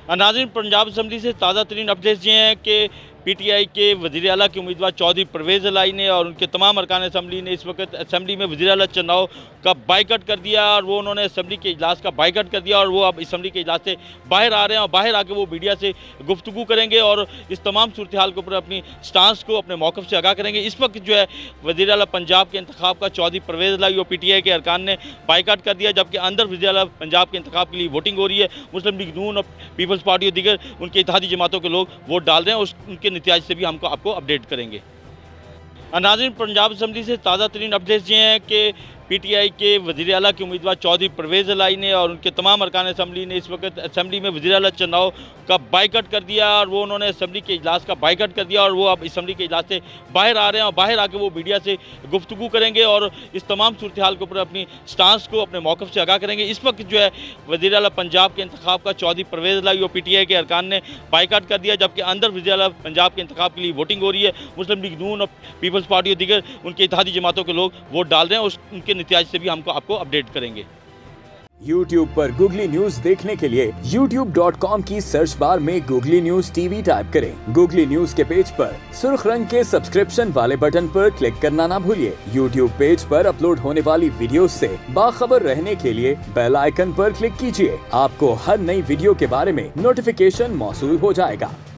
नाज़रीन, पंजाब असम्बली से ताज़ा तरीन अपडेट्स ये हैं कि PTI के वज़ीर आला के उम्मीदवार चौधरी परवेज़ इलाही ने और उनके तमाम अरकान असम्बली ने इस वक्त असम्बली में वज़ीर आला चुनाव का बाइकआउट कर दिया और वो उन्होंने असम्बली के इजलास का बाइकआउट कर दिया और वो अब असम्बली के इजलास से बाहर आ रहे हैं और बाहर आके वो मीडिया से गुफ्तगू करेंगे और इस तमाम सूरत हाल के ऊपर अपनी स्टांस को, अपने मौक़िफ़ से आगाह करेंगे। इस वक्त जो है वज़ीर आला पंजाब के इंतखाब का चौधरी परवेज़ इलाही और PTI के अरकान ने बाइकआउट कर दिया, जबकि अंदर वज़ीर आला पंजाब के इंतखाब के लिए वोटिंग हो रही है। मुस्लिम लीग नून और पीपल्स पार्टी और दीगर उनके इत्तेहादी जमातों के लोग वोट डाल रहे हैं, उनके नतीजे से भी हमको आपको अपडेट करेंगे। नाज़रीन, पंजाब असम्बली से ताज़ा तरीन अपडेट्स ये हैं कि PTI के वज़ीर आला के उम्मीदवार चौधरी परवेज़ इलाही ने और उनके तमाम अरकान असम्बली ने इस वक्त असम्बली में वज़ीर आला चुनाव का बाइकआउट कर दिया और वो उन्होंने असम्बली के इजलास का बाइकआउट कर दिया और वो अब असम्बली के इजलास से बाहर आ रहे हैं और बाहर आके वो मीडिया से गुफ्तगू करेंगे और इस तमाम सूरत हाल के ऊपर अपनी स्टांस को, अपने मौक़िफ़ से आगाह करेंगे। इस वक्त जो है वज़ीर आला पंजाब के इंतखाब का चौधरी परवेज़ इलाही और PTI के अरकान ने बाइकआउट कर दिया, जबकि अंदर वज़ीर आला पंजाब के इंतखाब के लिए वोटिंग हो रही है। मुस्लिम लीग नून और पीपल्स पार्टी और दीगर उनके इत्तेहादी जमातों के लोग वोट डाल रहे हैं, उनके नतीजे से भी हमको आपको अपडेट करेंगे। YouTube पर गूगली न्यूज देखने के लिए youtube.com की सर्च बार में गूगली न्यूज TV टाइप करें। गूगली न्यूज के पेज पर सुर्ख रंग के सब्सक्रिप्शन वाले बटन पर क्लिक करना ना भूलिए। YouTube पेज पर अपलोड होने वाली वीडियोस से बाखबर रहने के लिए बेल आइकन पर क्लिक कीजिए। आपको हर नई वीडियो के बारे में नोटिफिकेशन मौसूल हो जाएगा।